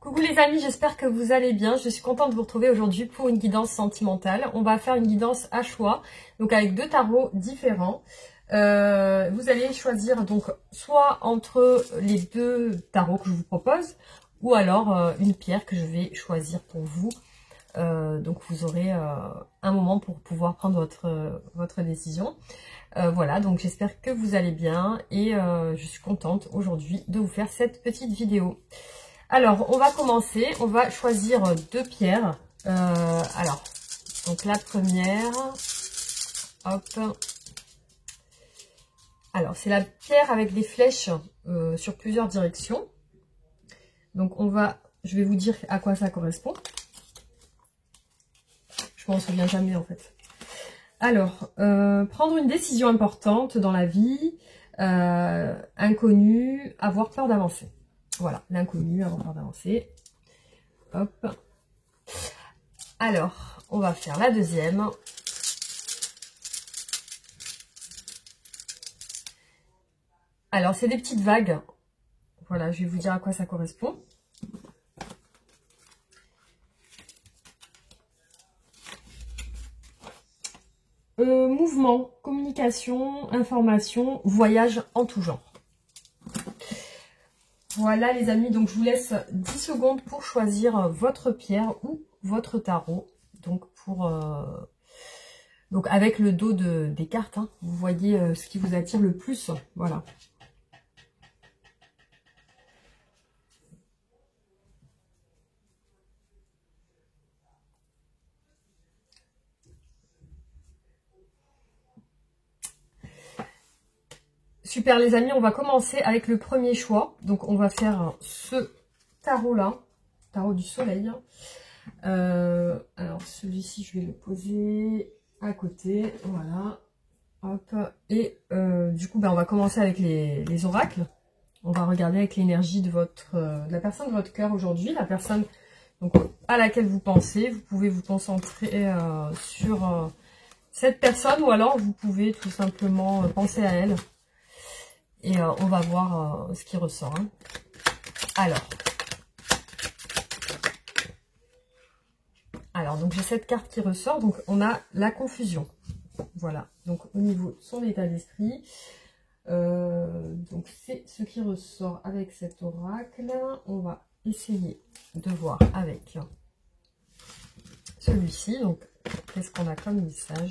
Coucou les amis, j'espère que vous allez bien. Je suis contente de vous retrouver aujourd'hui pour une guidance sentimentale. On va faire une guidance à choix, donc avec deux tarots différents. Vous allez choisir donc soit entre les deux tarots que je vous propose, ou alors une pierre que je vais choisir pour vous. Donc vous aurez un moment pour pouvoir prendre votre décision. Voilà, donc j'espère que vous allez bien et je suis contente aujourd'hui de vous faire cette petite vidéo. Alors, on va commencer, on va choisir deux pierres. Alors, donc la première, hop. Alors, c'est la pierre avec des flèches sur plusieurs directions. Donc, je vais vous dire à quoi ça correspond. Je m'en souviens jamais en fait. Alors, prendre une décision importante dans la vie, inconnue, avoir peur d'avancer. Voilà, l'inconnu, avoir peur d'avancer. Hop. Alors, on va faire la deuxième. Alors, c'est des petites vagues. Voilà, je vais vous dire à quoi ça correspond. Mouvement, communication, information, voyage en tout genre. Voilà les amis, donc je vous laisse 10 secondes pour choisir votre pierre ou votre tarot. Donc donc avec le dos des cartes, hein, vous voyez ce qui vous attire le plus. Voilà. Super les amis, on va commencer avec le premier choix. Donc on va faire ce tarot-là, tarot du soleil. Alors celui-ci, je vais le poser à côté, voilà. Hop. Et du coup, on va commencer avec les oracles. On va regarder avec l'énergie de la personne de votre cœur aujourd'hui, la personne donc, à laquelle vous pensez. Vous pouvez vous concentrer sur cette personne ou alors vous pouvez tout simplement penser à elle. Et on va voir ce qui ressort. Hein. Alors, donc j'ai cette carte qui ressort. Donc on a la confusion. Voilà. Donc au niveau de son état d'esprit. Donc c'est ce qui ressort avec cet oracle. On va essayer de voir avec celui-ci. Donc qu'est-ce qu'on a comme message ?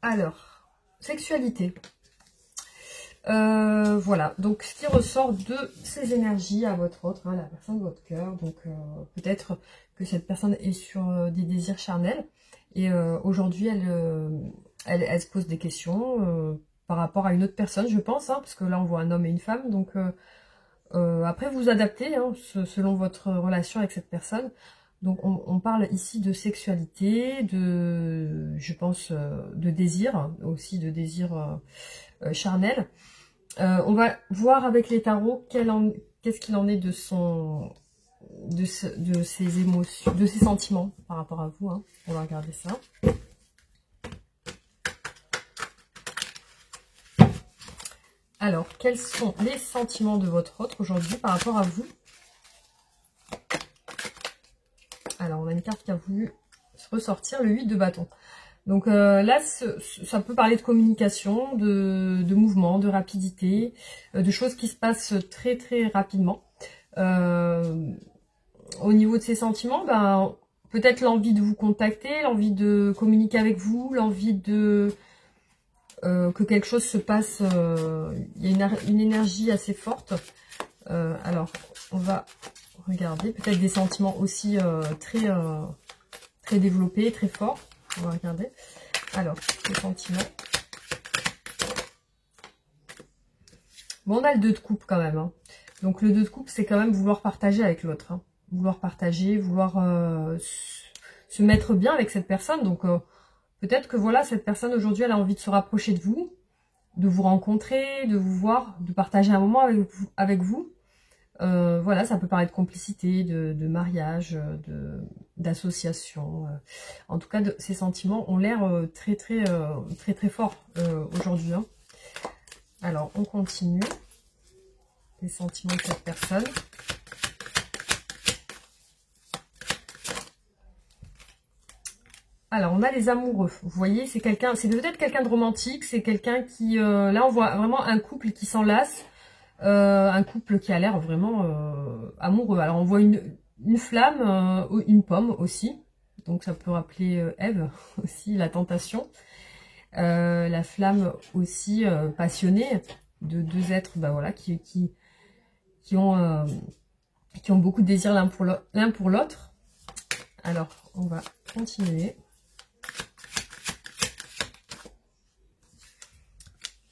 Alors, sexualité. Voilà, donc ce qui ressort de ces énergies à votre autre, hein, la personne de votre cœur. Donc peut-être que cette personne est sur des désirs charnels. Et aujourd'hui, elle se pose des questions par rapport à une autre personne, je pense. Hein, parce que là, on voit un homme et une femme. Donc après, vous adaptez hein, selon votre relation avec cette personne. Donc on parle ici de sexualité, je pense, de désir, aussi de désir charnel. On va voir avec les tarots qu'est-ce qu'il en est de ses émotions, de ses sentiments par rapport à vous. Hein. On va regarder ça. Alors, quels sont les sentiments de votre autre aujourd'hui par rapport à vous? Alors, on a une carte qui a voulu ressortir, le 8 de bâton. Donc là, ça peut parler de communication, de mouvement, de rapidité, de choses qui se passent très très rapidement. Au niveau de ses sentiments, peut-être l'envie de vous contacter, l'envie de communiquer avec vous, l'envie de que quelque chose se passe. Il y a une énergie assez forte. Alors, on va regarder peut-être des sentiments aussi très développés, très forts. On va regarder. Alors, les sentiments. Bon, on a le 2 de coupe quand même. Hein. Donc, le 2 de coupe, c'est quand même vouloir partager avec l'autre. Hein. Vouloir partager, vouloir se mettre bien avec cette personne. Donc, peut-être que voilà, cette personne aujourd'hui, elle a envie de se rapprocher de vous rencontrer, de vous voir, de partager un moment avec vous. Voilà, ça peut parler de complicité, de mariage, d'association. En tout cas, ces sentiments ont l'air très forts aujourd'hui. Hein. Alors, on continue. Les sentiments de cette personne. Alors, on a les amoureux. Vous voyez, c'est peut-être quelqu'un de romantique. C'est quelqu'un qui... là, on voit vraiment un couple qui s'enlace. Un couple qui a l'air vraiment amoureux. Alors, on voit une flamme, une pomme aussi. Donc, ça peut rappeler Ève aussi, la tentation. La flamme aussi passionnée de deux êtres voilà, qui ont beaucoup de désir l'un pour l'autre. Alors, on va continuer.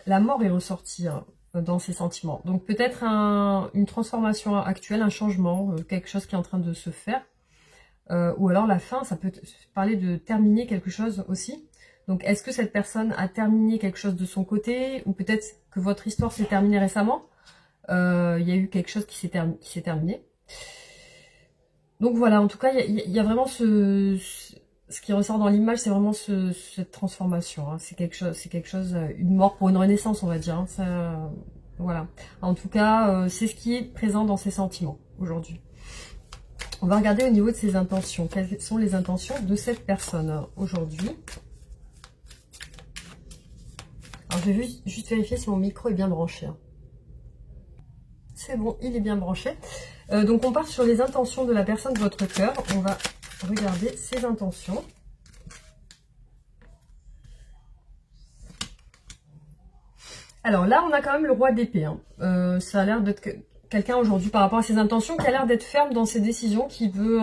La mort est ressortie dans ses sentiments. Donc peut-être une transformation actuelle, un changement, quelque chose qui est en train de se faire. Ou alors la fin, ça peut parler de terminer quelque chose aussi. Donc est-ce que cette personne a terminé quelque chose de son côté? Ou peut-être que votre histoire s'est terminée récemment. Il y a eu quelque chose qui s'est terminé. Donc voilà, en tout cas, il y a vraiment ce qui ressort dans l'image, c'est vraiment cette transformation. Hein. C'est quelque chose, une mort pour une renaissance, on va dire. Hein. Ça, voilà. En tout cas, c'est ce qui est présent dans ses sentiments aujourd'hui. On va regarder au niveau de ses intentions. Quelles sont les intentions de cette personne aujourd'hui? Alors, je vais juste vérifier si mon micro est bien branché. Hein. C'est bon, il est bien branché. Donc, on part sur les intentions de la personne de votre cœur. On va regarder ses intentions. Alors là, on a quand même le roi d'épée. Hein. Ça a l'air d'être quelqu'un aujourd'hui par rapport à ses intentions qui a l'air d'être ferme dans ses décisions, qui veut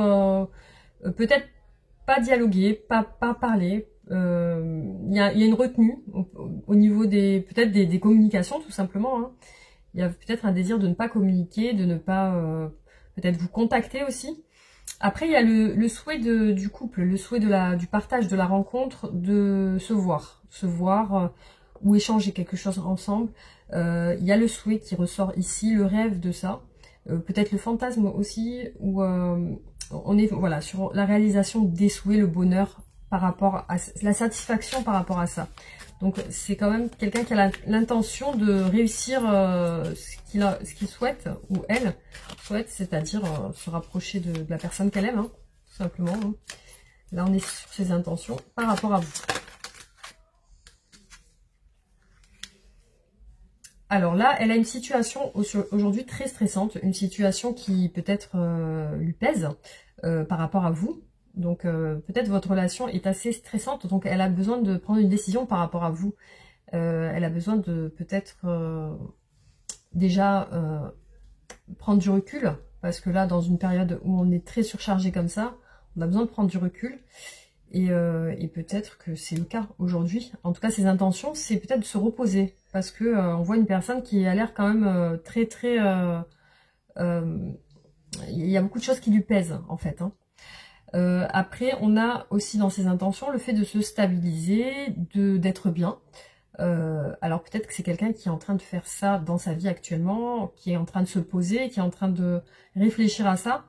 peut-être pas dialoguer, pas parler. Il y a une retenue au niveau peut-être des communications tout simplement. Hein. Il y a peut-être un désir de ne pas communiquer, de ne pas peut-être vous contacter aussi. Après, il y a le souhait du couple, le souhait du partage, de la rencontre, de se voir ou échanger quelque chose ensemble. Il y a le souhait qui ressort ici, le rêve de ça. Peut-être le fantasme aussi, où on est voilà sur la réalisation des souhaits, le bonheur par rapport à la satisfaction par rapport à ça. Donc c'est quand même quelqu'un qui a l'intention de réussir ce qu'il souhaite, ou elle souhaite, c'est-à-dire se rapprocher de la personne qu'elle aime, hein, tout simplement. Hein. Là on est sur ses intentions par rapport à vous. Alors là, elle a une situation aujourd'hui très stressante, une situation qui peut-être lui pèse par rapport à vous. Donc peut-être votre relation est assez stressante, donc elle a besoin de prendre une décision par rapport à vous. Elle a besoin de peut-être déjà prendre du recul, parce que là, dans une période où on est très surchargé comme ça, on a besoin de prendre du recul. Et peut-être que c'est le cas aujourd'hui. En tout cas, ses intentions, c'est peut-être de se reposer. Parce que on voit une personne qui a l'air quand même il y a beaucoup de choses qui lui pèsent, en fait. Hein. Après, on a aussi dans ses intentions le fait de se stabiliser, d'être bien. Alors peut-être que c'est quelqu'un qui est en train de faire ça dans sa vie actuellement, qui est en train de se poser, qui est en train de réfléchir à ça,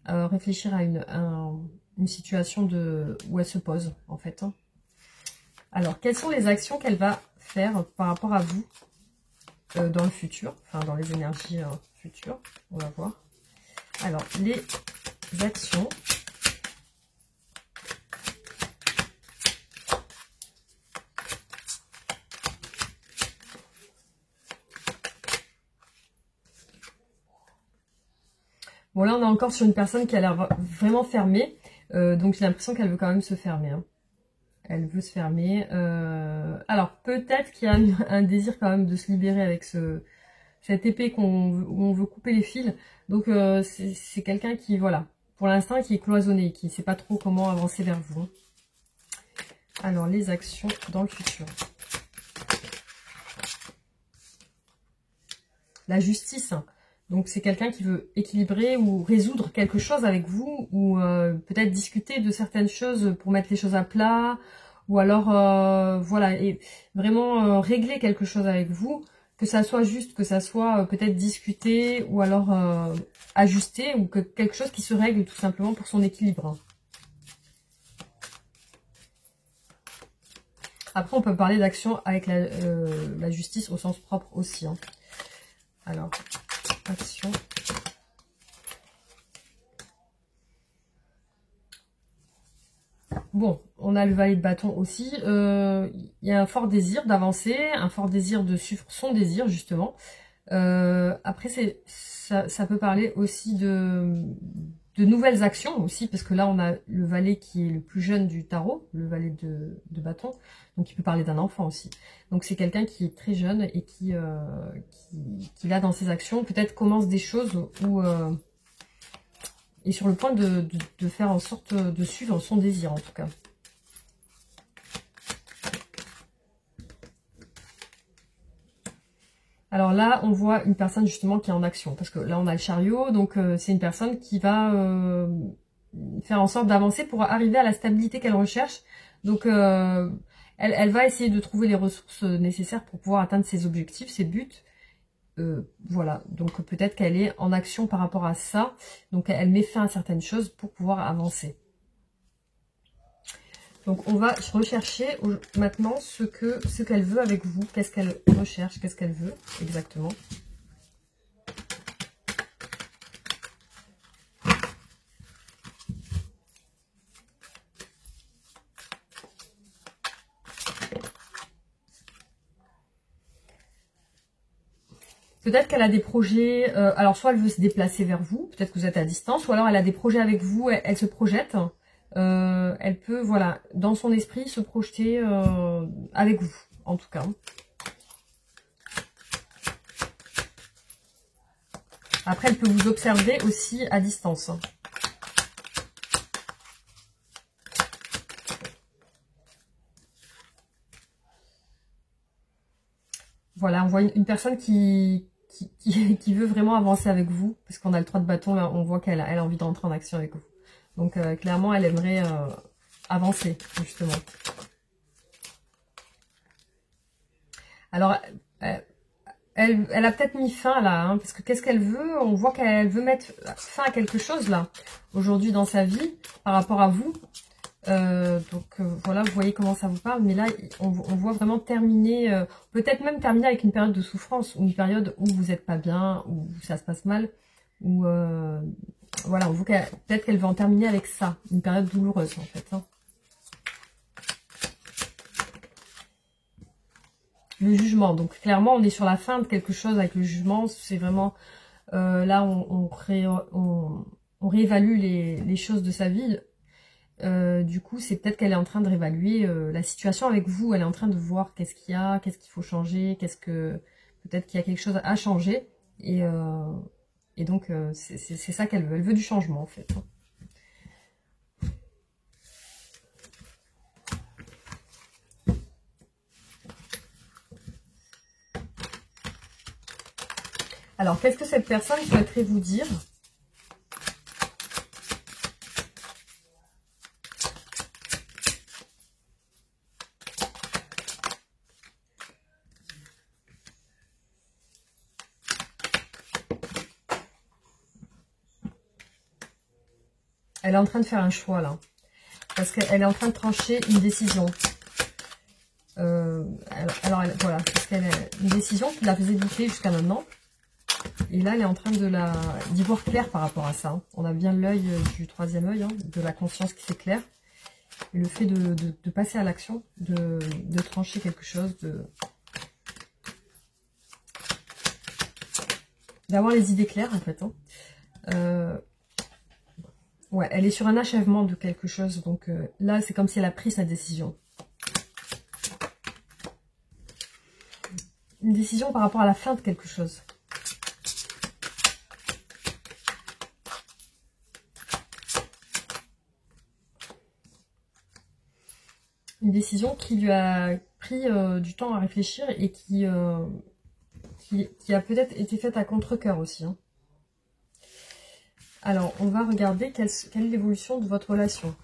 réfléchir à une situation où elle se pose, en fait. Hein. Alors, quelles sont les actions qu'elle va faire par rapport à vous dans le futur, enfin dans les énergies futures, on va voir. Alors, les actions. Bon, là, on est encore sur une personne qui a l'air vraiment fermée. Donc, j'ai l'impression qu'elle veut quand même se fermer. Hein. Elle veut se fermer. Alors, peut-être qu'il y a un désir quand même de se libérer avec cette épée où on veut couper les fils. Donc, c'est quelqu'un qui, voilà, pour l'instant, qui est cloisonné, qui ne sait pas trop comment avancer vers vous. Hein. Alors, les actions dans le futur. La justice. Donc, c'est quelqu'un qui veut équilibrer ou résoudre quelque chose avec vous, ou peut-être discuter de certaines choses pour mettre les choses à plat, ou alors, voilà, et vraiment régler quelque chose avec vous, que ça soit juste, que ça soit peut-être discuté ou alors ajusté, ou que quelque chose qui se règle tout simplement pour son équilibre. Après, on peut parler d'action avec la justice au sens propre aussi. Hein. Alors, action. Bon, on a le valet de bâton aussi. Il y a un fort désir d'avancer, un fort désir de suivre son désir, justement. Après, ça peut parler aussi de nouvelles actions aussi, parce que là, on a le valet qui est le plus jeune du tarot, le valet de bâton. Donc, il peut parler d'un enfant aussi. Donc, c'est quelqu'un qui est très jeune et qui là, dans ses actions, peut-être commence des choses où... est sur le point de faire en sorte de suivre son désir, en tout cas. Alors là, on voit une personne justement qui est en action. Parce que là, on a le chariot. Donc, c'est une personne qui va faire en sorte d'avancer pour arriver à la stabilité qu'elle recherche. Donc, elle va essayer de trouver les ressources nécessaires pour pouvoir atteindre ses objectifs, ses buts. Voilà, donc peut-être qu'elle est en action par rapport à ça. Donc, elle met fin à certaines choses pour pouvoir avancer. Donc, on va rechercher maintenant ce qu'elle veut avec vous. Qu'est-ce qu'elle recherche, qu'est-ce qu'elle veut exactement. Peut-être qu'elle a des projets, alors soit elle veut se déplacer vers vous, peut-être que vous êtes à distance, ou alors elle a des projets avec vous, elle se projette. Elle peut, voilà, dans son esprit, se projeter avec vous, en tout cas. Après, elle peut vous observer aussi à distance. Voilà, on voit une personne qui veut vraiment avancer avec vous, parce qu'on a le 3 de bâton, là, on voit qu'elle a envie de rentrer en action avec vous. Donc, clairement, elle aimerait avancer, justement. Alors, elle a peut-être mis fin, là, hein, parce que qu'est-ce qu'elle veut? On voit qu'elle veut mettre fin à quelque chose, là, aujourd'hui dans sa vie, par rapport à vous. Voilà, vous voyez comment ça vous parle, mais là, on voit vraiment terminer, peut-être même terminer avec une période de souffrance, ou une période où vous n'êtes pas bien, où ça se passe mal, ou... voilà, on voit peut-être qu'elle va en terminer avec ça, une période douloureuse en fait. Hein. Le jugement, donc clairement on est sur la fin de quelque chose avec le jugement, c'est vraiment, là on réévalue les choses de sa vie. Du coup c'est peut-être qu'elle est en train de réévaluer la situation avec vous, elle est en train de voir qu'est-ce qu'il y a, qu'est-ce qu'il faut changer, peut-être qu'il y a quelque chose à changer, et donc, c'est ça qu'elle veut. Elle veut du changement, en fait. Alors, qu'est-ce que cette personne souhaiterait vous dire? Elle est en train de faire un choix, là. Parce qu'elle est en train de trancher une décision. Voilà, parce qu'elle a une décision qui la faisait douter jusqu'à maintenant. Et là, elle est en train d'y voir clair par rapport à ça. Hein. On a bien l'œil du troisième œil, hein, de la conscience qui s'éclaire. Et le fait de passer à l'action, de trancher quelque chose, d'avoir les idées claires, en fait. Hein. Ouais, elle est sur un achèvement de quelque chose. Donc là, c'est comme si elle a pris sa décision. Une décision par rapport à la fin de quelque chose. Une décision qui lui a pris du temps à réfléchir et qui a peut-être été faite à contre-cœur aussi. Hein. Alors, on va regarder quelle est l'évolution de votre relation.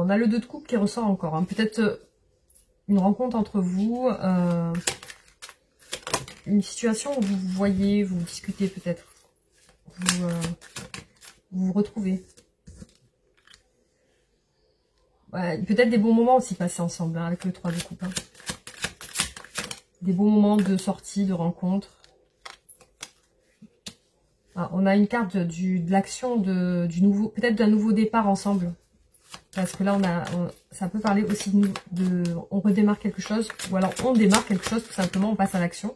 on a le 2 de coupe qui ressort encore. Hein. Peut-être une rencontre entre vous, une situation où vous vous voyez, vous discutez peut-être, vous vous retrouvez. Ouais, peut-être des bons moments aussi passés ensemble hein, avec le 3 de coupe. Hein. Des bons moments de sortie, de rencontre. Ah, on a une carte de l'action, du nouveau, peut-être d'un nouveau départ ensemble. Parce que là, ça peut parler aussi on redémarre quelque chose, ou alors on démarre quelque chose, tout simplement, on passe à l'action.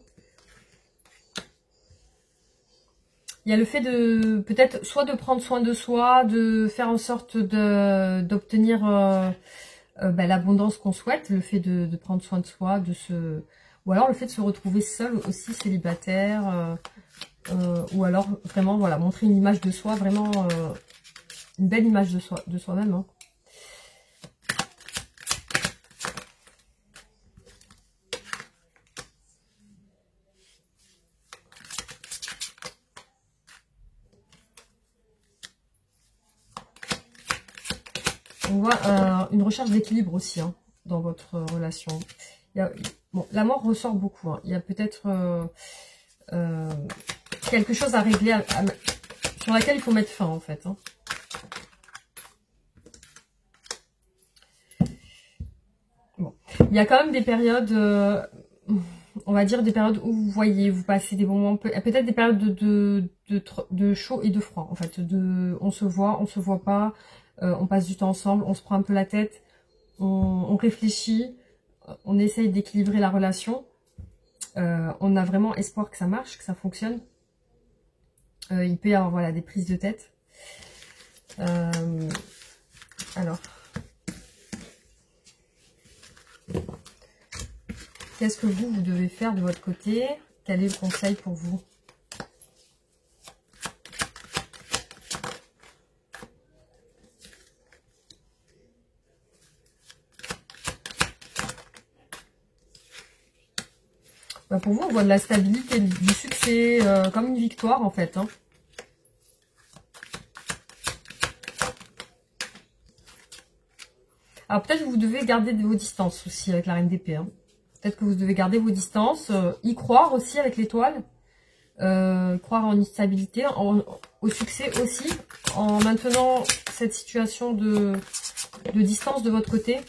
Il y a le fait de, peut-être, soit de prendre soin de soi, de faire en sorte d'obtenir l'abondance qu'on souhaite, le fait de prendre soin de soi, ou alors le fait de se retrouver seul aussi, célibataire, ou alors vraiment, voilà, montrer une image de soi, vraiment une belle image de soi-même. Hein. On voit une recherche d'équilibre aussi hein, dans votre relation. Bon, la mort ressort beaucoup. Hein. Il y a peut-être quelque chose à régler sur laquelle il faut mettre fin en fait. Hein. Bon. Il y a quand même des périodes, on va dire des périodes où vous voyez, vous passez des moments, peut-être des périodes de chaud et de froid en fait. On se voit pas. On passe du temps ensemble, on se prend un peu la tête, on réfléchit, on essaye d'équilibrer la relation. On a vraiment espoir que ça marche, que ça fonctionne. Il peut y avoir voilà, des prises de tête. Alors, qu'est-ce que vous devez faire de votre côté? Quel est le conseil pour vous? Pour vous, on voit de la stabilité, du succès, comme une victoire en fait. Hein. Alors peut-être que vous devez garder vos distances aussi avec la reine d'épée. Hein. Peut-être que vous devez garder vos distances, y croire aussi avec l'étoile, croire en une stabilité, au succès aussi, en maintenant cette situation de distance de votre côté.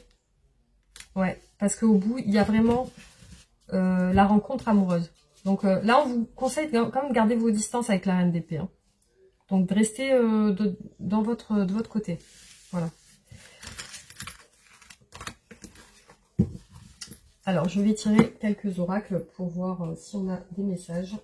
Ouais, parce qu'au bout, il y a vraiment... la rencontre amoureuse. Donc là, on vous conseille quand même de garder vos distances avec la reine d'épée. Hein. Donc de rester de votre côté. Voilà. Alors, je vais tirer quelques oracles pour voir si on a des messages.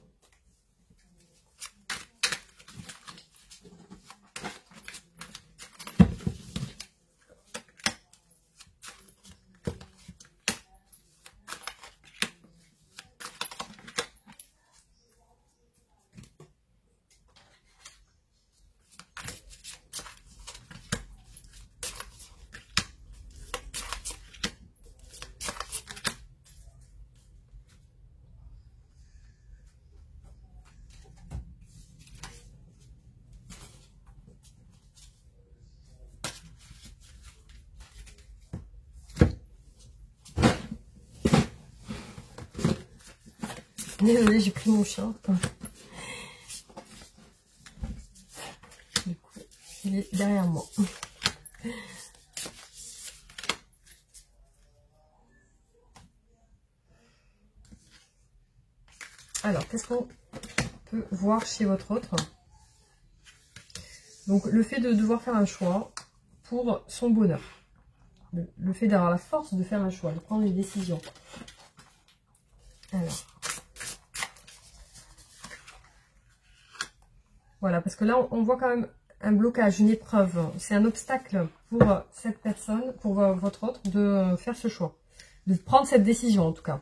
Désolée, j'ai pris mon chat. Du coup, il est derrière moi. Alors, qu'est-ce qu'on peut voir chez votre autre? Donc, le fait de devoir faire un choix pour son bonheur. Le fait d'avoir la force de faire un choix, de prendre une décision. Alors. Voilà, parce que là, on voit quand même un blocage, une épreuve. C'est un obstacle pour cette personne, pour votre autre, de faire ce choix. De prendre cette décision, en tout cas.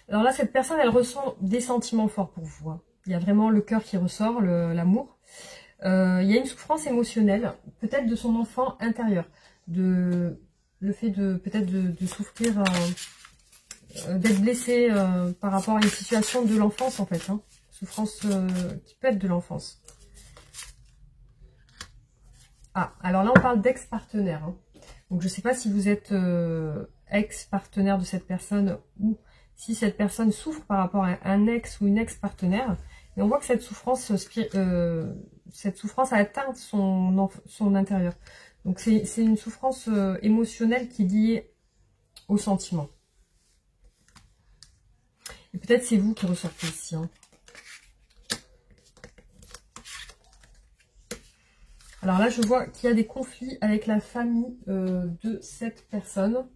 Alors là, cette personne, elle ressent des sentiments forts pour vous. Hein. Il y a vraiment le cœur qui ressort, l'amour. Il y a une souffrance émotionnelle, peut-être de son enfant intérieur. Le fait de peut-être de souffrir d'être blessé par rapport à une situation de l'enfance en fait. Hein. Souffrance qui peut être de l'enfance. Ah, alors là on parle d'ex-partenaire. Hein. Donc je ne sais pas si vous êtes ex-partenaire de cette personne ou si cette personne souffre par rapport à un ex ou une ex-partenaire. Et on voit que cette souffrance a atteint son intérieur. Donc c'est une souffrance émotionnelle qui est liée au sentiment. Et peut-être c'est vous qui ressortez ici. Hein. Alors là, je vois qu'il y a des conflits avec la famille de cette personne.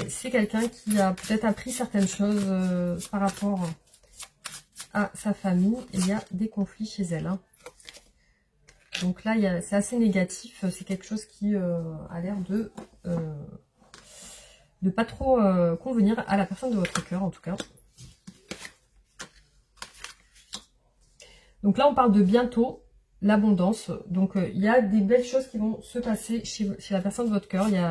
C'est quelqu'un qui a peut-être appris certaines choses par rapport à sa famille. Et il y a des conflits chez elle. Hein. Donc là, c'est assez négatif. C'est quelque chose qui a l'air de pas trop convenir à la personne de votre cœur, en tout cas. Donc là, on parle de bientôt. L'abondance, donc il y a des belles choses qui vont se passer chez la personne de votre cœur, il y a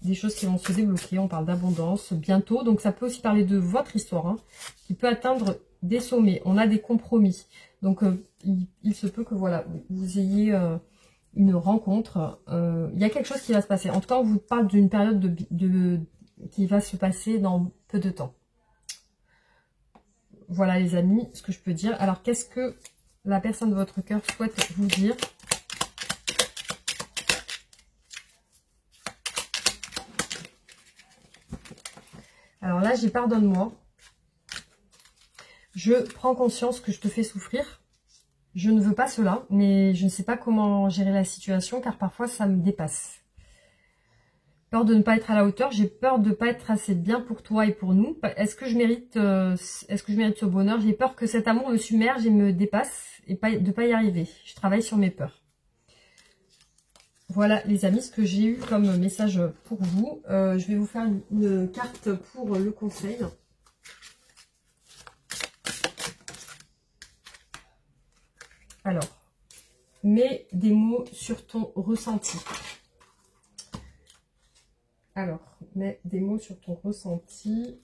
des choses qui vont se débloquer, on parle d'abondance bientôt, donc ça peut aussi parler de votre histoire, hein, qui peut atteindre des sommets, on a des compromis, donc il se peut que voilà, vous ayez une rencontre, il y a quelque chose qui va se passer, en tout cas on vous parle d'une période qui va se passer dans peu de temps. Voilà les amis, ce que je peux dire. Alors qu'est-ce que la personne de votre cœur souhaite vous dire? Alors là, j'ai pardonne-moi. Je prends conscience que je te fais souffrir. Je ne veux pas cela, mais je ne sais pas comment gérer la situation car parfois ça me dépasse. Peur de ne pas être à la hauteur, j'ai peur de ne pas être assez bien pour toi et pour nous. Est-ce que je mérite ce bonheur? J'ai peur que cet amour me submerge et me dépasse et de ne pas y arriver. Je travaille sur mes peurs. Voilà les amis, ce que j'ai eu comme message pour vous. Je vais vous faire une carte pour le conseil. Alors, mets des mots sur ton ressenti. Alors, mets des mots sur ton ressenti.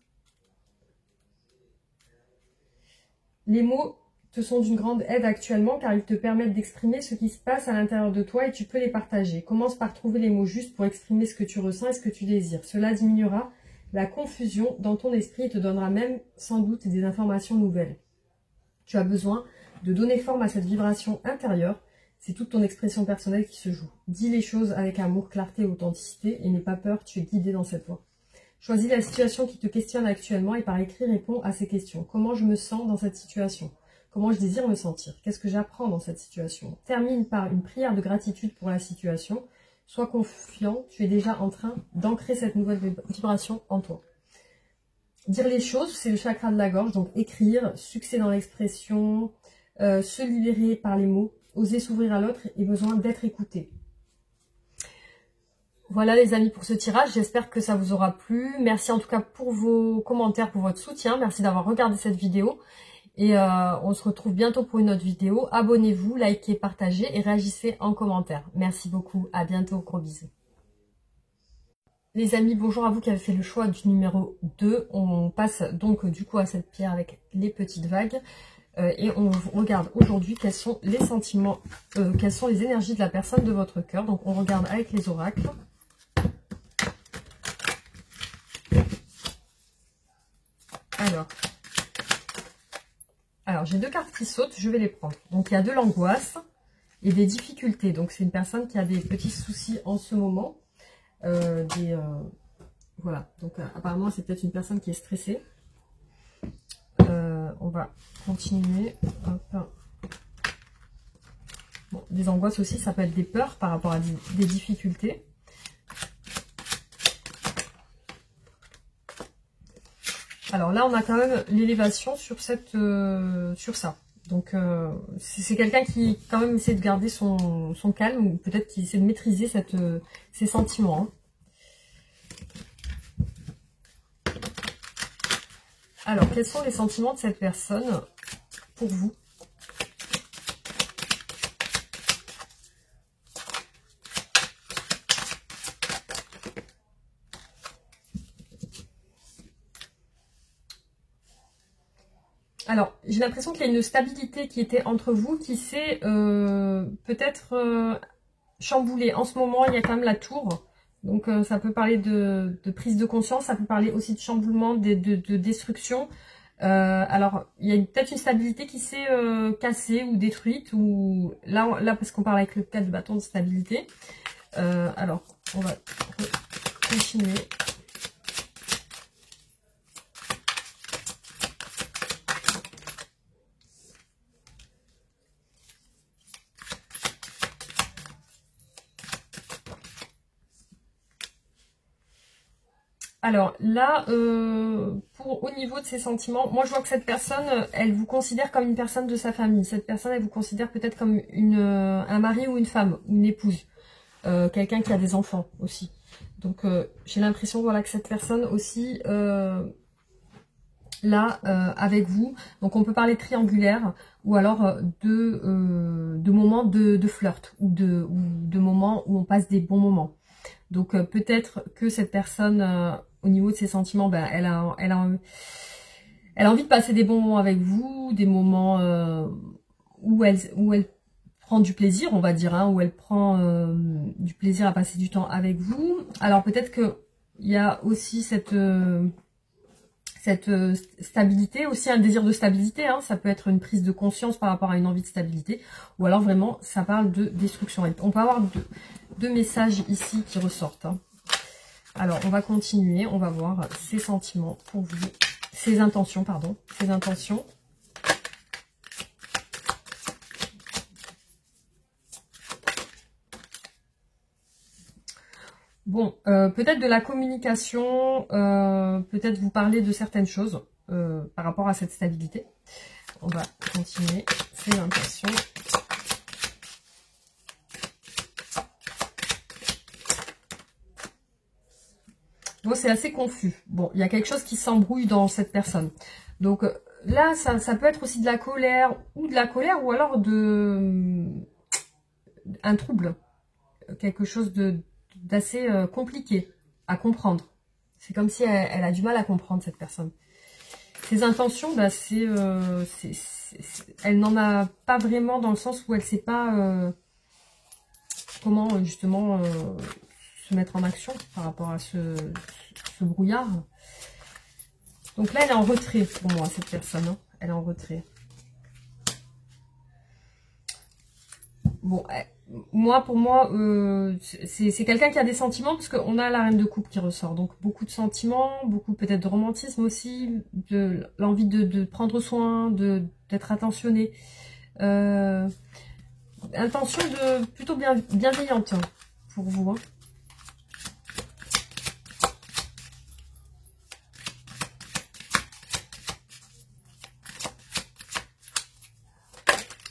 Les mots te sont d'une grande aide actuellement car ils te permettent d'exprimer ce qui se passe à l'intérieur de toi et tu peux les partager. Commence par trouver les mots justes pour exprimer ce que tu ressens et ce que tu désires. Cela diminuera la confusion dans ton esprit et te donnera même sans doute des informations nouvelles. Tu as besoin de donner forme à cette vibration intérieure. C'est toute ton expression personnelle qui se joue. Dis les choses avec amour, clarté et authenticité et n'aie pas peur, tu es guidé dans cette voie. Choisis la situation qui te questionne actuellement et par écrit réponds à ces questions. Comment je me sens dans cette situation? Comment je désire me sentir? Qu'est-ce que j'apprends dans cette situation? Termine par une prière de gratitude pour la situation. Sois confiant, tu es déjà en train d'ancrer cette nouvelle vibration en toi. Dire les choses, c'est le chakra de la gorge, donc écrire, succès dans l'expression, se libérer par les mots, oser s'ouvrir à l'autre et besoin d'être écouté. Voilà les amis pour ce tirage, j'espère que ça vous aura plu. Merci en tout cas pour vos commentaires, pour votre soutien. Merci d'avoir regardé cette vidéo. Et on se retrouve bientôt pour une autre vidéo. Abonnez-vous, likez, partagez et réagissez en commentaire. Merci beaucoup, à bientôt, gros bisous. Les amis, bonjour à vous qui avez fait le choix du numéro 2. On passe donc du coup à cette pierre avec les petites vagues. Et on regarde aujourd'hui quels sont les sentiments, quelles sont les énergies de la personne de votre cœur. Donc on regarde avec les oracles. Alors j'ai deux cartes qui sautent, je vais les prendre. Donc il y a de l'angoisse et des difficultés. Donc c'est une personne qui a des petits soucis en ce moment. Voilà, donc apparemment c'est peut-être une personne qui est stressée. On va continuer. Hop. Bon, des angoisses aussi, ça peut être des peurs par rapport à des difficultés. Alors là, on a quand même l'élévation sur ça. Donc c'est quelqu'un qui quand même essaie de garder son calme ou peut-être qu'il essaie de maîtriser ses sentiments. Hein. Alors, quels sont les sentiments de cette personne pour vous? Alors, j'ai l'impression qu'il y a une stabilité qui était entre vous qui s'est peut-être chamboulée. En ce moment, il y a quand même la tour. Donc, ça peut parler de prise de conscience, ça peut parler aussi de chamboulement, de destruction. Alors, il y a peut-être une stabilité qui s'est cassée ou détruite. Ou là parce qu'on parle avec le 4 de bâton de stabilité. Alors, on va continuer. Alors là, au niveau de ses sentiments, moi je vois que cette personne, elle vous considère comme une personne de sa famille. Cette personne, elle vous considère peut-être comme un mari ou une femme, ou une épouse. Quelqu'un qui a des enfants aussi. Donc j'ai l'impression voilà, que cette personne aussi, là, avec vous, donc on peut parler triangulaire, ou alors de moments de flirt, ou de moments où on passe des bons moments. Donc peut-être que cette personne, au niveau de ses sentiments, ben, elle a envie de passer des bons moments avec vous, des moments où elle prend du plaisir, on va dire, hein, où elle prend du plaisir à passer du temps avec vous. Alors peut-être que il y a aussi cette stabilité, aussi un désir de stabilité, hein, ça peut être une prise de conscience par rapport à une envie de stabilité, ou alors vraiment ça parle de destruction. On peut avoir deux messages ici qui ressortent. Hein. Alors on va continuer, on va voir ses sentiments pour vous, ses intentions, pardon, ses intentions. Bon, peut-être de la communication, peut-être vous parler de certaines choses par rapport à cette stabilité. On va continuer ces intentions. Bon, c'est assez confus. Bon, il y a quelque chose qui s'embrouille dans cette personne. Donc là, ça peut être aussi de la colère, ou alors un trouble. Quelque chose d'assez compliqué à comprendre. C'est comme si elle a du mal à comprendre, cette personne. Ses intentions, bah, elle n'en a pas vraiment, dans le sens où elle ne sait pas comment justement se mettre en action par rapport à ce brouillard. Donc là, elle est en retrait pour moi, cette personne. Hein. Elle est en retrait. Bon, pour moi, c'est quelqu'un qui a des sentiments, parce qu'on a la reine de coupe qui ressort. Donc beaucoup de sentiments, beaucoup peut-être de romantisme aussi, de l'envie de prendre soin, d'être attentionné. Intention plutôt bienveillante pour vous. Hein.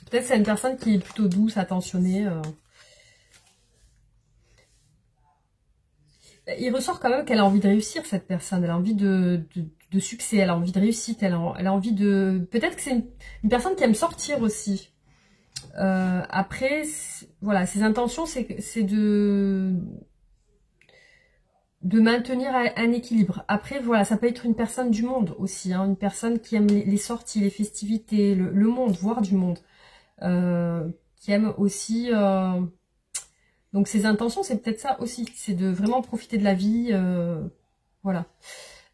Peut-être c'est une personne qui est plutôt douce, attentionnée. Il ressort quand même qu'elle a envie de réussir, cette personne. Elle a envie de succès, elle a envie de réussite, elle a envie de... Peut-être que c'est une personne qui aime sortir aussi. Après, voilà, ses intentions, c'est de maintenir un équilibre. Après, voilà, ça peut être une personne du monde aussi, hein, une personne qui aime les sorties, les festivités, le monde, voir du monde. Qui aime aussi... Donc ses intentions, c'est peut-être ça aussi, c'est de vraiment profiter de la vie. Voilà.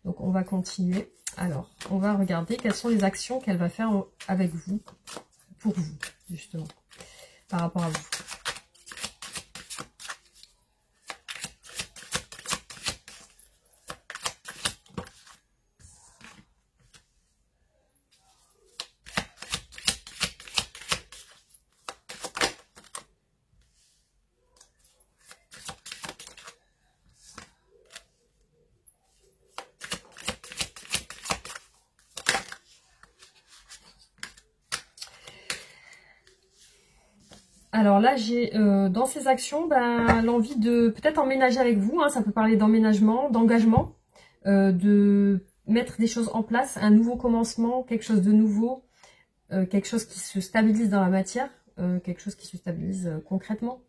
Donc on va continuer. Alors, on va regarder quelles sont les actions qu'elle va faire avec vous, pour vous, justement, par rapport à vous. Alors là, j'ai dans ces actions l'envie de peut-être emménager avec vous. Hein, ça peut parler d'emménagement, d'engagement, de mettre des choses en place, un nouveau commencement, quelque chose de nouveau, quelque chose qui se stabilise dans la matière, quelque chose qui se stabilise concrètement.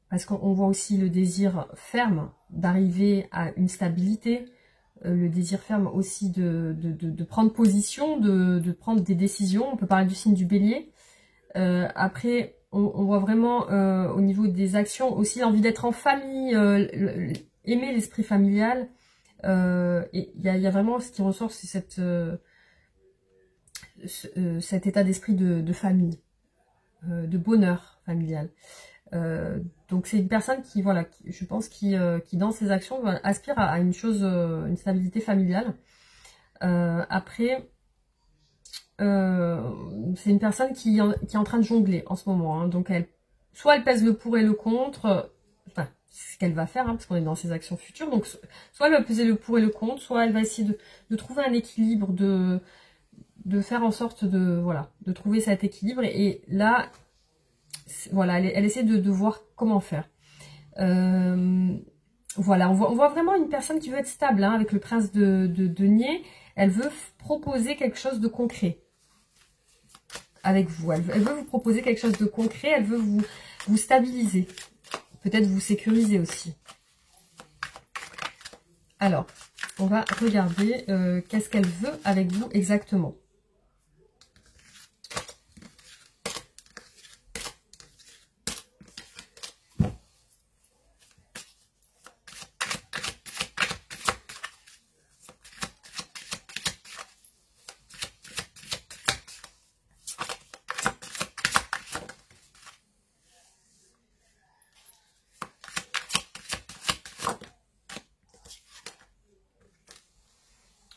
Parce qu'on voit aussi le désir ferme d'arriver à une stabilité, le désir ferme aussi de prendre position, de prendre des décisions. On peut parler du signe du bélier. Après, on voit vraiment au niveau des actions aussi l'envie d'être en famille, aimer l'esprit familial. Et il y a vraiment ce qui ressort, c'est cet état d'esprit de famille, de bonheur familial. Donc c'est une personne qui, voilà, je pense, qui dans ses actions aspire à une chose, une stabilité familiale. Après, c'est une personne qui est en train de jongler en ce moment. Hein. Donc soit elle pèse le pour et le contre, enfin c'est ce qu'elle va faire, hein, parce qu'on est dans ses actions futures. Donc soit elle va peser le pour et le contre, soit elle va essayer de trouver un équilibre, de faire en sorte de trouver cet équilibre. Et là, voilà, elle essaie de voir comment faire. Voilà, on voit vraiment une personne qui veut être stable, hein, avec le prince de denier. Elle veut proposer quelque chose de concret avec vous. Elle veut vous proposer quelque chose de concret, elle veut vous stabiliser. Peut-être vous sécuriser aussi. Alors, on va regarder qu'est-ce qu'elle veut avec vous exactement.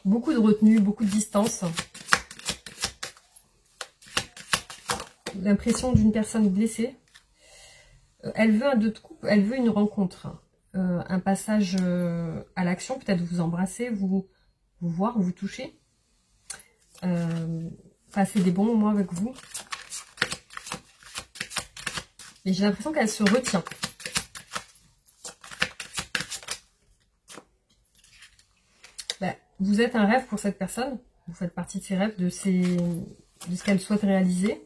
Beaucoup de retenue, beaucoup de distance. L'impression d'une personne blessée. Elle veut un 2 de coupe, elle veut une rencontre. Un passage à l'action, peut-être vous embrasser, vous voir, vous toucher. Passer des bons moments avec vous. Mais j'ai l'impression qu'elle se retient. Vous êtes un rêve pour cette personne. Vous faites partie de ses rêves, de ce qu'elle souhaite réaliser.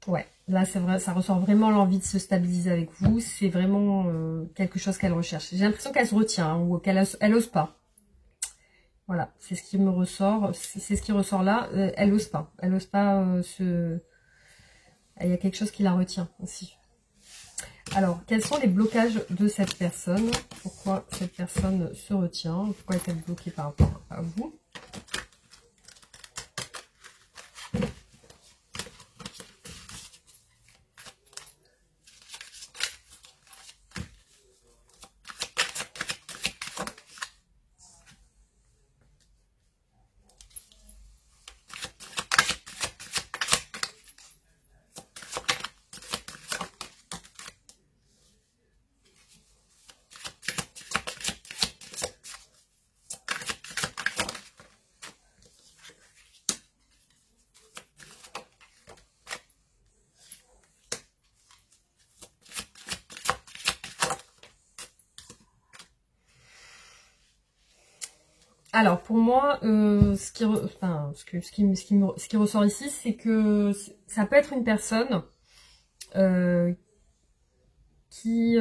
Ouais, là c'est vrai, ça ressort vraiment l'envie de se stabiliser avec vous. C'est vraiment quelque chose qu'elle recherche. J'ai l'impression qu'elle se retient, hein, ou qu'elle ose pas. Voilà, c'est ce qui me ressort. C'est ce qui ressort là. Elle ose pas. Elle ose pas Il y a quelque chose qui la retient aussi. Alors, quels sont les blocages de cette personne? Pourquoi cette personne se retient? Pourquoi est-elle bloquée par rapport à vous? Alors, pour moi, ce qui ressort ici, c'est que ça peut être une personne qui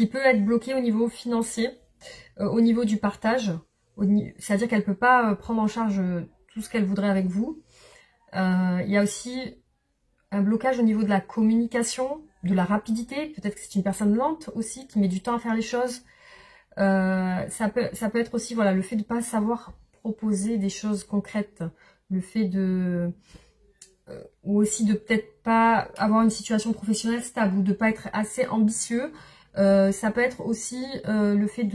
peut être bloquée au niveau financier, au niveau du partage. C'est-à-dire qu'elle ne peut pas prendre en charge tout ce qu'elle voudrait avec vous. Il y a aussi un blocage au niveau de la communication, de la rapidité. Peut-être que c'est une personne lente aussi, qui met du temps à faire les choses. Ça peut être aussi, voilà, le fait de ne pas savoir proposer des choses concrètes, le fait ou aussi de peut-être pas avoir une situation professionnelle stable, ou de pas être assez ambitieux. Ça peut être aussi le fait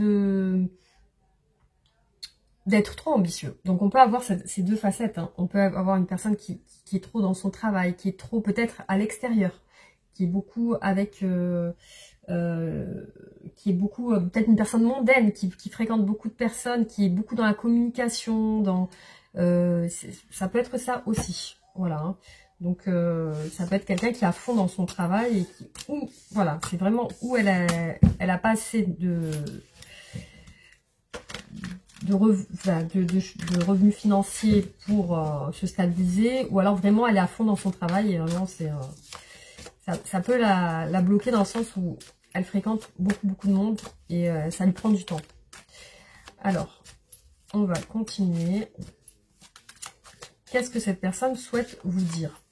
d'être trop ambitieux. Donc on peut avoir ces deux facettes, hein. On peut avoir une personne qui est trop dans son travail, qui est trop peut-être à l'extérieur, qui est beaucoup avec... qui est beaucoup, peut-être une personne mondaine, qui fréquente beaucoup de personnes, qui est beaucoup dans la communication, ça peut être ça aussi, voilà. Hein. Donc ça peut être quelqu'un qui est à fond dans son travail et voilà, c'est vraiment où elle a pas assez de revenus financiers pour se stabiliser, ou alors vraiment elle est à fond dans son travail et vraiment ça peut la bloquer dans le sens où elle fréquente beaucoup de monde et ça lui prend du temps. Alors, on va continuer. Qu'est-ce que cette personne souhaite vous dire?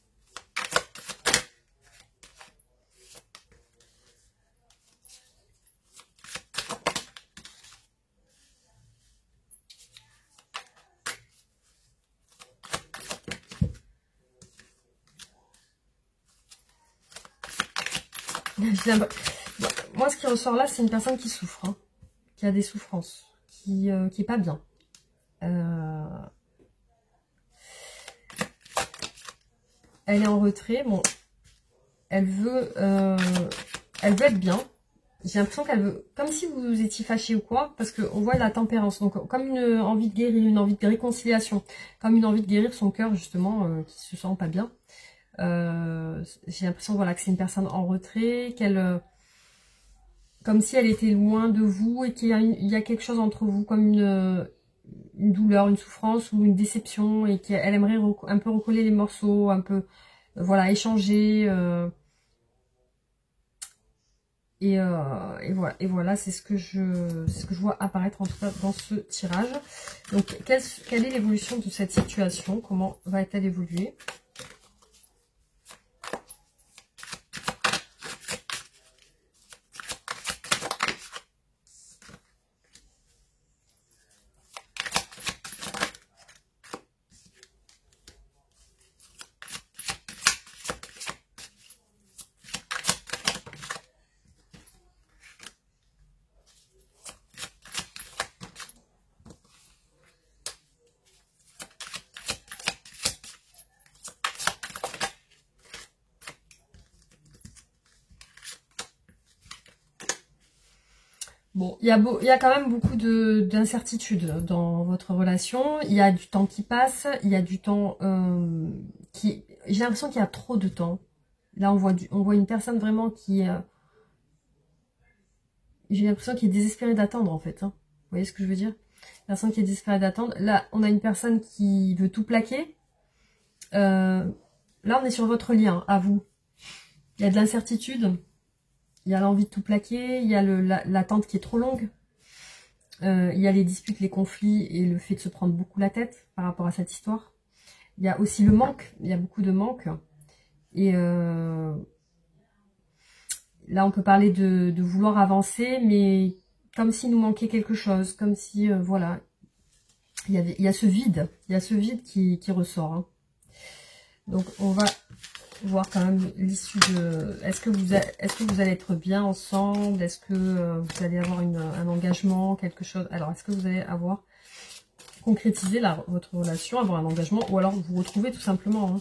Moi, ce qui ressort là, c'est une personne qui souffre, hein, qui a des souffrances, qui est pas bien. Elle est en retrait. Bon, elle veut être bien. J'ai l'impression qu'elle veut, comme si vous étiez fâché ou quoi, parce qu'on voit la tempérance. Donc, comme une envie de guérir, une envie de réconciliation, comme une envie de guérir son cœur, justement, qui se sent pas bien. J'ai l'impression, voilà, que c'est une personne en retrait, qu'elle, comme si elle était loin de vous et qu'il y a quelque chose entre vous, comme une douleur, une souffrance ou une déception, et qu'elle aimerait un peu recoller les morceaux, un peu, voilà, échanger. Et voilà, c'est ce que je vois apparaître en tout cas dans ce tirage. Donc, quelle est l'évolution de cette situation? Comment va-t-elle évoluer? Bon, il y a quand même beaucoup d'incertitudes dans votre relation. Il y a du temps qui passe, il y a du temps qui... J'ai l'impression qu'il y a trop de temps. Là, on voit une personne vraiment qui... j'ai l'impression qu'il est désespéré d'attendre, en fait. Hein. Vous voyez ce que je veux dire? Une personne qui est désespérée d'attendre. Là, on a une personne qui veut tout plaquer. Là, on est sur votre lien, à vous. Il y a de l'incertitude. Il y a l'envie de tout plaquer. Il y a l'attente qui est trop longue. Il y a les disputes, les conflits et le fait de se prendre beaucoup la tête par rapport à cette histoire. Il y a aussi le manque. Il y a beaucoup de manque. Et là, on peut parler de vouloir avancer, mais comme s'il nous manquait quelque chose. Comme si, voilà, il y a ce vide. Il y a ce vide qui ressort. Hein. Donc, on va voir quand même l'issue de... Est-ce que vous allez être bien ensemble? Est-ce que vous allez avoir un engagement, quelque chose? Alors, est-ce que vous allez avoir concrétisé votre relation, avoir un engagement, ou alors vous retrouvez tout simplement, hein.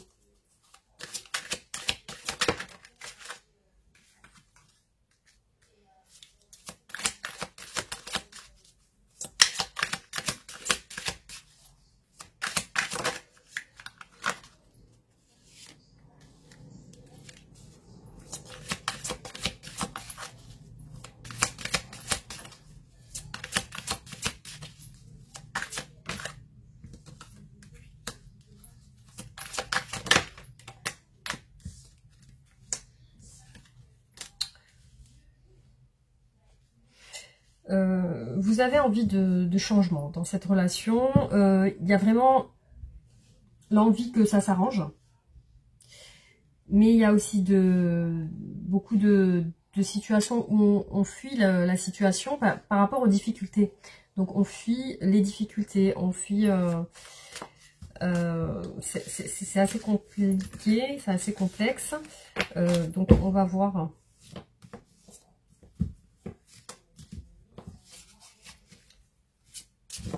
Vous avez envie de changement dans cette relation. Il y a vraiment l'envie que ça s'arrange. Mais il y a aussi beaucoup de situations où on fuit la situation par rapport aux difficultés. Donc on fuit les difficultés, on fuit... c'est assez compliqué, c'est assez complexe. Donc on va voir...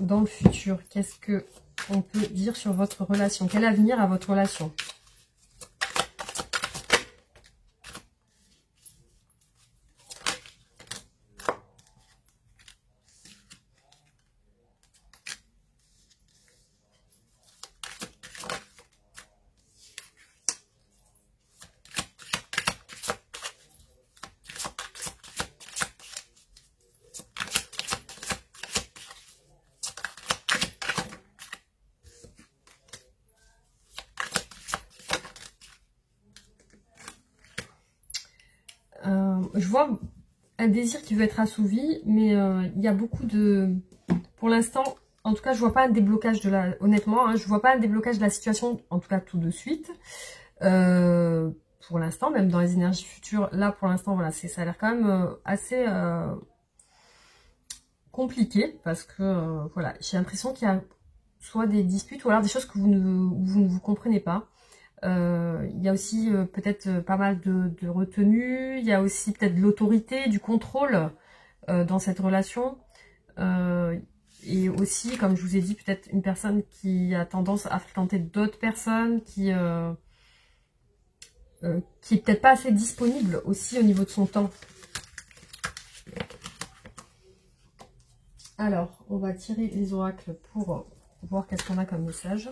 Dans le futur, qu'est-ce que on peut dire sur votre relation? Quel avenir a votre relation? je vois un désir qui veut être assouvi, mais il y a beaucoup de... Pour l'instant, en tout cas, je vois pas un déblocage de la... Honnêtement, hein, je vois pas un déblocage de la situation, en tout cas tout de suite. Pour l'instant, même dans les énergies futures, là, pour l'instant, voilà, ça a l'air quand même assez compliqué, parce que, voilà, j'ai l'impression qu'il y a soit des disputes, ou alors des choses que vous ne vous comprenez pas. Il y a aussi peut-être pas mal de retenue, il y a aussi peut-être de l'autorité, du contrôle dans cette relation. Et aussi, comme je vous ai dit, peut-être une personne qui a tendance à fréquenter d'autres personnes, qui est peut-être pas assez disponible aussi au niveau de son temps. Alors, on va tirer les oracles pour voir qu'est-ce qu'on a comme message.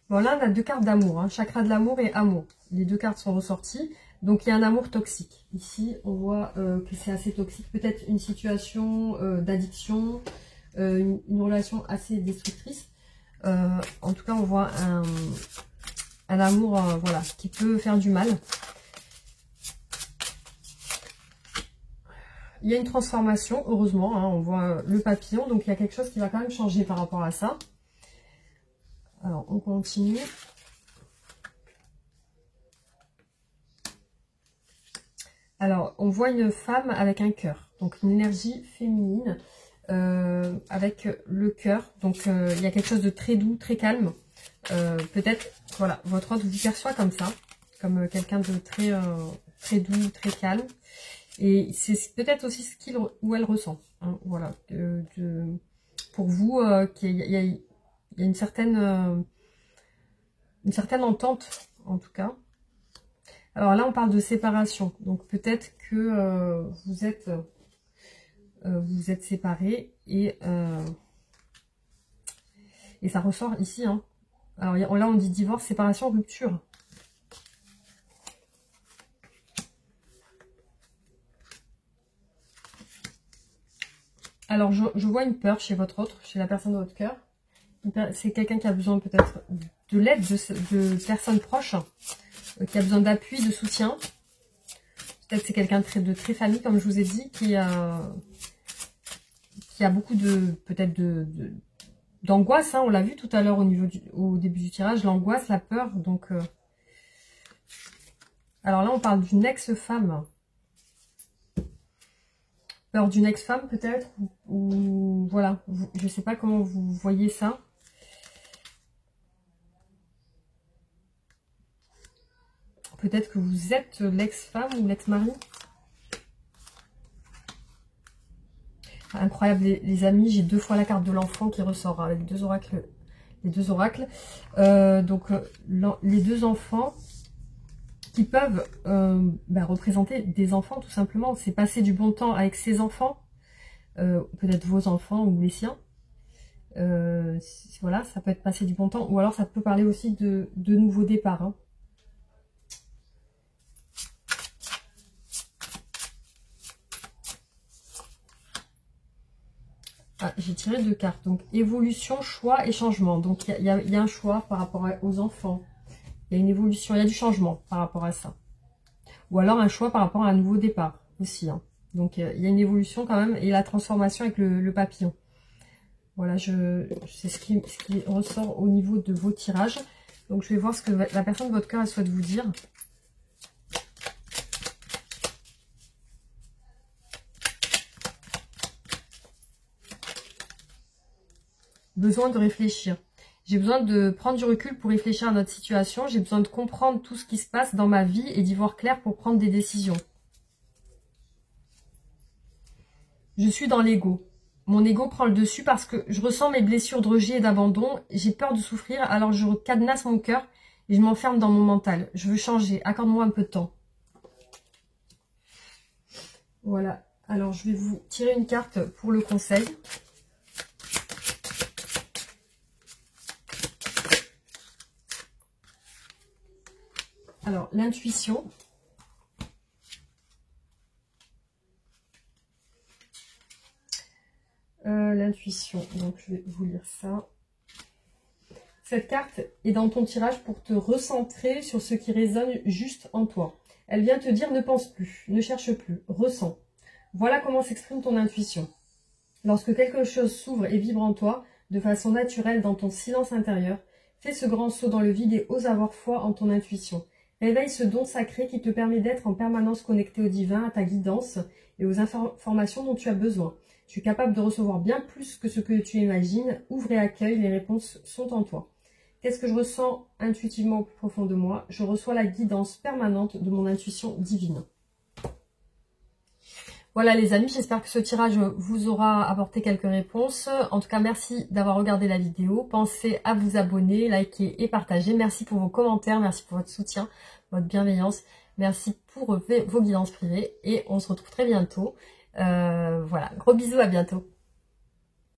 Bon, là, on a deux cartes d'amour, hein. Chakra de l'amour et amour. Les deux cartes sont ressorties. Donc, il y a un amour toxique. Ici, on voit que c'est assez toxique. Peut-être une situation d'addiction, une relation assez destructrice. En tout cas, on voit un amour voilà, qui peut faire du mal. Il y a une transformation, heureusement. Hein, on voit le papillon. Donc, il y a quelque chose qui va quand même changer par rapport à ça. Alors, on continue. Alors, on voit une femme avec un cœur. Donc, une énergie féminine avec le cœur. Donc, il y a quelque chose de très doux, très calme. Peut-être, voilà, votre autre vous perçoit comme ça. Comme quelqu'un de très, très doux, très calme. Et c'est peut-être aussi ce qu'il ou elle ressent. Hein, voilà. Pour vous, il y a une certaine entente, en tout cas. Alors là, on parle de séparation. Donc peut-être que vous êtes séparés et ça ressort ici. Hein. Alors là, on dit divorce, séparation, rupture. Alors je vois une peur chez votre autre, chez la personne de votre cœur. C'est quelqu'un qui a besoin peut-être de l'aide de personnes proches, qui a besoin d'appui, de soutien. Peut-être c'est quelqu'un de très famille, comme je vous ai dit, qui a beaucoup de peut-être d'angoisse. Hein, on l'a vu tout à l'heure au début du tirage, l'angoisse, la peur. Donc, alors là, on parle d'une ex-femme. Peur d'une ex-femme peut-être, ou voilà, je ne sais pas comment vous voyez ça. Peut-être que vous êtes l'ex-femme ou l'ex-mari. Incroyable les amis, j'ai deux fois la carte de l'enfant qui ressort avec deux oracles. Les deux oracles. Donc les deux enfants qui peuvent représenter des enfants tout simplement. C'est passer du bon temps avec ses enfants, peut-être vos enfants ou les siens. Voilà, ça peut être passer du bon temps, ou alors ça peut parler aussi de nouveaux départs. Hein. Ah, j'ai tiré deux cartes. Donc, évolution, choix et changement. Donc, il y a un choix par rapport aux enfants. Il y a une évolution, il y a du changement par rapport à ça. Ou alors un choix par rapport à un nouveau départ aussi. Hein. Donc, il y a une évolution quand même et la transformation avec le papillon. Voilà, c'est ce qui ressort au niveau de vos tirages. Donc, je vais voir ce que la personne de votre cœur elle souhaite vous dire. Besoin de réfléchir. J'ai besoin de prendre du recul pour réfléchir à notre situation. J'ai besoin de comprendre tout ce qui se passe dans ma vie et d'y voir clair pour prendre des décisions. Je suis dans l'ego. Mon ego prend le dessus parce que je ressens mes blessures de rejet et d'abandon. J'ai peur de souffrir, alors je cadenasse mon cœur et je m'enferme dans mon mental. Je veux changer. Accorde-moi un peu de temps. Voilà. Alors, je vais vous tirer une carte pour le conseil. Alors, l'intuition. L'intuition, donc je vais vous lire ça. Cette carte est dans ton tirage pour te recentrer sur ce qui résonne juste en toi. Elle vient te dire ne pense plus, ne cherche plus, ressens. Voilà comment s'exprime ton intuition. Lorsque quelque chose s'ouvre et vibre en toi, de façon naturelle dans ton silence intérieur, fais ce grand saut dans le vide et ose avoir foi en ton intuition. Réveille ce don sacré qui te permet d'être en permanence connecté au divin, à ta guidance et aux informations dont tu as besoin. Tu es capable de recevoir bien plus que ce que tu imagines. Ouvre et accueille, les réponses sont en toi. Qu'est-ce que je ressens intuitivement au plus profond de moi? Je reçois la guidance permanente de mon intuition divine. Voilà les amis, j'espère que ce tirage vous aura apporté quelques réponses. En tout cas, merci d'avoir regardé la vidéo. Pensez à vous abonner, liker et partager. Merci pour vos commentaires, merci pour votre soutien, votre bienveillance. Merci pour vos guidances privées et on se retrouve très bientôt. Voilà, gros bisous, à bientôt.